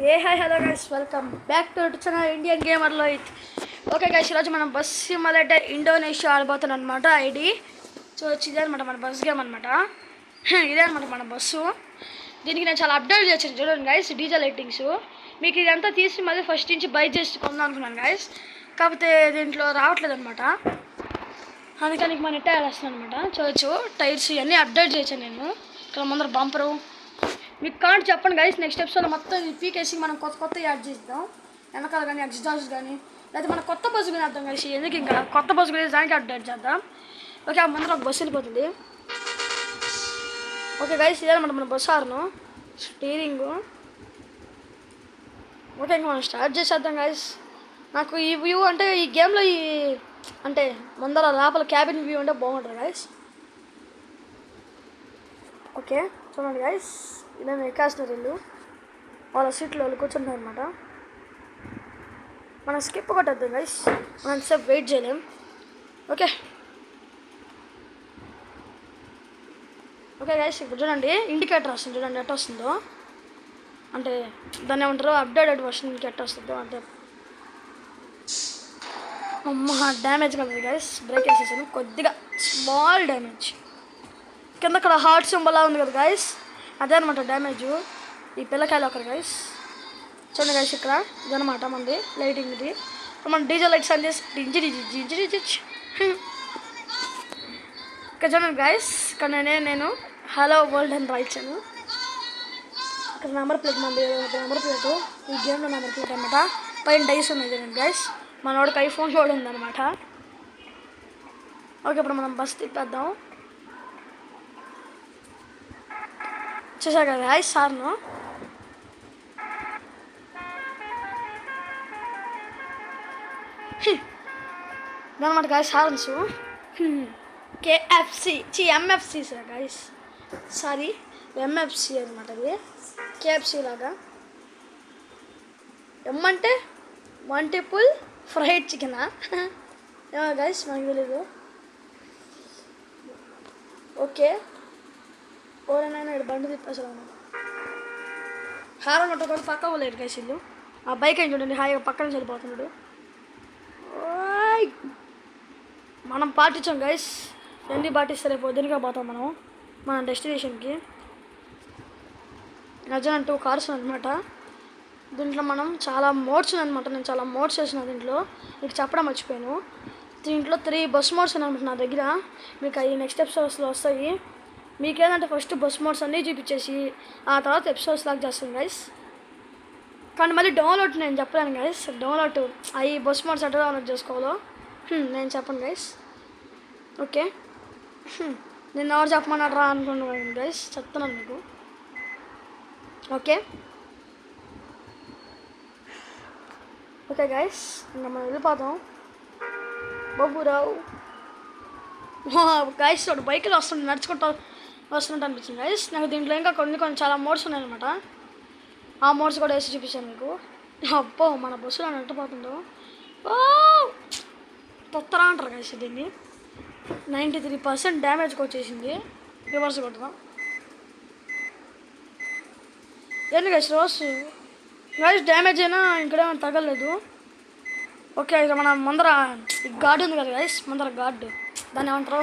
A hi hello guys, welcome back to channel Indian gamer Lohith. Okay guys, ఈరోజు మనం bus simulator Indonesia ఆడబోతున్నాం అనమాట. ID ఇదే అనమాట మన బస్ గేమ్ అనమాట. ఇదే అనమాట మన బస్సు. దీనికి నేను చాలా అప్డేట్ చేశాను చూడండి గైస్. డీజల్ లైటింగ్స్ మీకు ఇదంతా తీసి మళ్ళీ ఫస్ట్ నుంచి బై చేసి కొందాం అనుకున్నాను గైస్. కాకపోతే దీంట్లో రావట్లేదు అనమాట. అందుకని మన నెట్ వేస్తున్నాను అనమాట. చూడొచ్చు టైర్స్ ఇవన్నీ అప్డేట్ చేశాను నేను. ఇక్కడ ముందర బంపరు మీకు కాంట్ చెప్పండి గైస్. నెక్స్ట్ ఎపిసోడ్లో మొత్తం పీకేసి మనం కొత్త యాడ్ చేద్దాం. వెనకాల కానీ ఎగ్జాస్ట్ కానీ లేకపోతే మన కొత్త బస్సు కానీ అర్థం కలిసి ఎందుకు ఇంకా కొత్త బస్సు గురించి దానికి అప్డేట్ చేద్దాం. ఓకే, ఆ ముందర ఒక బస్సు వెళ్ళిపోతుంది. ఓకే గైస్, ఇదే మన బస్సు ఆరును స్టీరింగు. ఓకే, ఇంకా మనం స్టార్ట్ చేసేద్దాం గైస్. నాకు ఈ వ్యూ అంటే ఈ గేమ్లో అంటే ముందర లోపల క్యాబిన్ వ్యూ అంటే బాగుంటుంది గైస్. ఓకే చూడండి గైస్, ఇదేమో ఎక్కేస్తున్నారు వీళ్ళు. వాళ్ళ సీట్లో వాళ్ళు కూర్చుంటారు అనమాట. మనం స్కిప్ కొట్టద్దాం గైస్, మనం సేపు వెయిట్ చేయలేం. ఓకే ఓకే గైస్, ఇప్పుడు చూడండి ఇండికేటర్ వస్తుంది చూడండి ఎట్ట వస్తుందో. అంటే దాన్ని ఏమంటారు అప్డేటెడ్ వర్షన్కి ఎట్ట వస్తుందో. అంటే అమ్మ డ్యామేజ్ కలదు గైస్. బ్రేక్ వేసేసాను కొద్దిగా, స్మాల్ డ్యామేజ్. కింద అక్కడ హార్ట్ సింబల్ ఉంది కదా గైస్, అదే అనమాట డ్యామేజ్. ఈ పిల్లకాయలు ఒకరు గైస్ చూడండి గైస్. ఇక్కడ ఇదనమాట మనది లైటింగ్. ఇది మనం డీజల్ లైట్స్ ఆన్ చేసి ఇక్కడ చూడండి గైస్. ఇక్కడ నేను హలో వరల్డ్ అని రాయించాను. ఇక్కడ నెంబర్ ప్లేట్ మంది నెంబర్ ప్లేటు. ఈ గేమ్లో నెంబర్ ప్లేట్ అనమాట. పైన డైస్ ఉన్నాయి చూడండి గైస్. మనోడికి ఐఫోన్ కూడా ఉందన్నమాట. ఓకే, ఇప్పుడు మనం బస్ తిప్పేద్దాం. చూసా కదా గైస్ సార్ను. ఇదనమాట guys horns. KFC MFC sir guys, sorry MFC అనమాట. అది కేఎఫ్సి లాగా. ఎమ్ అంటే మల్టిపుల్ ఫ్రైడ్ చికెనా ఏమో గైస్ మనకు తెలీదు. ఓకే, ఓరైనా ఇక్కడ బండి తిప్పేసారు అన్నమాట. హారం కొట్టకుండా పక్క పోలేరు గైస్ వీళ్ళు. ఆ బైక్ అయిన చూడండి హాయిగా పక్కన నుంచి వెళ్ళిపోతున్నాడు. మనం పాటించాం గైస్. ఎన్ని పాటిస్తే రేపు పొద్దునగా పోతాం మనం మన డెస్టినేషన్కి. నిజం 2 కార్స్ అనమాట. దీంట్లో మనం చాలా మోడ్స్ అనమాట. నేను చాలా మోడ్స్ వేసిన దీంట్లో, మీకు చెప్పడం మర్చిపోయాను. దీంట్లో 3 బస్ మోడ్స్ అనమాట నా దగ్గర. మీకు అవి నెక్స్ట్ ఎపిసోడ్స్లో వస్తాయి. మీకేదంటే ఫస్ట్ బస్ మోడ్స్ అన్నీ చూపించేసి ఆ తర్వాత ఎపిసోడ్స్ లాగా చేస్తాను గైస్. కానీ మళ్ళీ డౌన్లోడ్ నేను చెప్పలేను గైస్. డౌన్లోడ్ అవి బస్ మోడ్స్ అంటే డౌన్లోడ్ చేసుకోవాలో నేను చెప్పను గైస్. ఓకే, నేను ఎవరు చెప్పమన్నాడు రా అనుకున్నాను గైస్, చెప్తున్నాను మీకు. ఓకే ఓకే గైస్, ఇంకా మనం వెళ్ళిపోతాం. బాబురావు గైస్ వాడు బైక్లో వస్తుండే నడుచుకుంటూ వస్తున్నట్టు అనిపించింది గైస్. నాకు దీంట్లో ఇంకా కొన్ని చాలా మోడ్స్ ఉన్నాయన్నమాట. ఆ మోడ్స్ కూడా వేసి చూపించాను మీకు. అబ్బో మన బస్సులో నట్టుపోతుందో తొత్తరా అంటారు గైస్. దీన్ని 93% డ్యామేజ్కి వచ్చేసింది. రివర్స్ కొడదాం ఏంటి గైస్. గైస్ డ్యామేజ్ అయినా ఇంకడేమైనా తగలేదు. ఓకే, ఇక మన ముందర గార్డు ఉంది కదా గైస్. ముందర గార్డు దాన్ని ఏమంటారు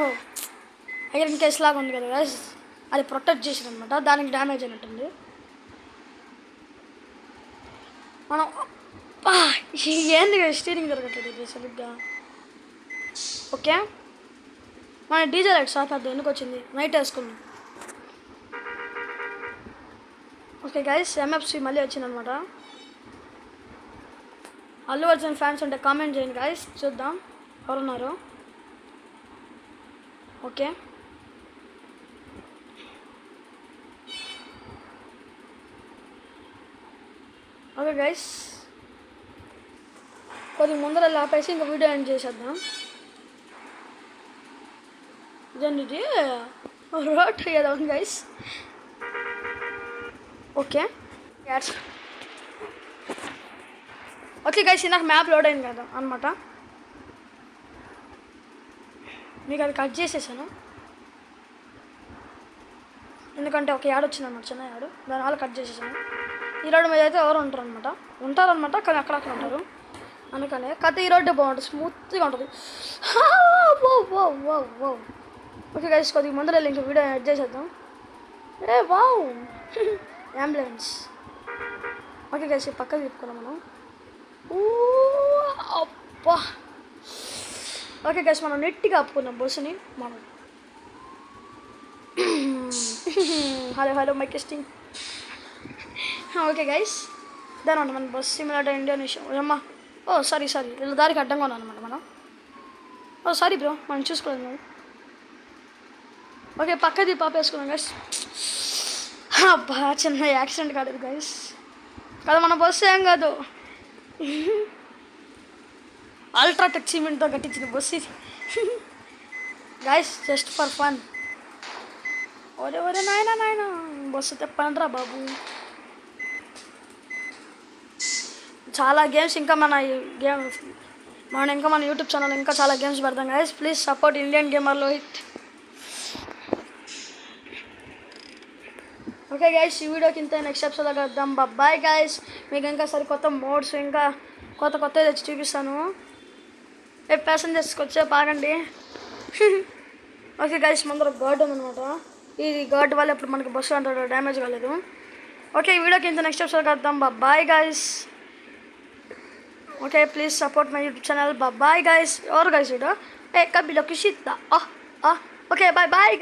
ఐరన్ కేస్ లాగా ఉంది కదా గైస్. అది ప్రొటెక్ట్ చేసింది అనమాట. దానికి డ్యామేజ్ అయినట్టుంది. మనం ఏంది స్టీరింగ్ జరగట్లేదు సరిగ్గా. ఓకే, మన డీజల్ లైట్స్ ఆపేద్దాం. ఎందుకు వచ్చింది నైట్ వేసుకుందాం. ఓకే గైస్, ఎంఎఫ్సి మళ్ళీ వచ్చిందనమాట. అల్లు అర్జున్ ఫ్యాన్స్ ఉంటే కామెంట్ చేయండి గైస్, చూద్దాం ఎవరున్నారు. ఓకే ఓకే గైస్, కొద్దిగా ముందర ఆపేసి ఇంకా వీడియో ఎండ్ చేసేద్దాం. ఇదండి ఇది రోడ్ ఏదో ఉంది గైస్. ఓకే ఓకే గైస్, నాకు మ్యాప్ లోడ్ అయింది కదా అనమాట. మీకు అది కట్ చేసేసాను. ఎందుకంటే ఒక యాడ్ వచ్చింది అన్నమాట, చిన్న యాడ్, దానివల్ల కట్ చేసేసాను. ఈ రోడ్డు మీద అయితే ఎవరు ఉంటారనమాట కానీ అక్కడక్కడ ఉంటారు. అందుకనే కథ ఈ రోడ్డే బాగుంటుంది, స్మూత్గా ఉంటుంది. ఓకే గైస్, కొద్దిగా ముందర వెళ్ళి ఇంకా వీడియో ఎడ్ చేసేద్దాం. ఏ వావ్ అంబులెన్స్. ఓకే గైస్, పక్కకి తిప్పుకున్నాం మనం. అబ్బా. ఓకే గైస్, మనం నీట్గా ఆపుకున్నాం బస్సుని మనం. Hello my testing. Okay guys, దాని మన బస్ సిమ్యులేటర్ ఇండోనేషియా. అమ్మా, ఓ సారీ వీళ్ళ దారికి అడ్డంగా ఉన్నాం అనమాట మనం. ఓ సారీ బ్రో, మనం చూసుకోలేదు మేము. ఓకే, పక్కది పాపేసుకున్నాం గైస్. అబ్బా, చిన్న యాక్సిడెంట్ కాలేదు గైస్. కదా మన బస్సు ఏం కాదు, అల్ట్రాటెక్ సిమెంట్తో కట్టించిన బస్సు ఇది గైస్, జస్ట్ ఫర్ ఫన్. ఒరే నాయనా బస్సు తెప్పండిరా బాబు. చాలా గేమ్స్ ఇంకా మన యూట్యూబ్ ఛానల్ ఇంకా చాలా గేమ్స్ పెడతాం guys. Please support Indian gamer Lohith. Okay guys, ఈ వీడియోకి ఇంత. నెక్స్ట్ ఎపిసోడ్లో కలుద్దాం. Bye guys. మీకు ఇంకా సరికొత్త మోడ్స్ ఇంకా కొత్త తెచ్చి చూపిస్తాను. ప్యాసింజర్స్కి వచ్చే పాగండి. ఓకే గైస్, ముందర గార్డ్ ఉందనమాట. ఈ గార్డ్ వల్ల ఇప్పుడు మనకి బస్సు అంత డ్యామేజ్ కాలేదు. ఓకే, ఈ వీడియోకి ఇంత. నెక్స్ట్ ఎపిసోడ్ కలుద్దాం. Bye guys. Okay, please support my YouTube channel. Bye guys. ఎవరు గైస్ వీడియో కబిలో కిషిత్తా. Okay, bye.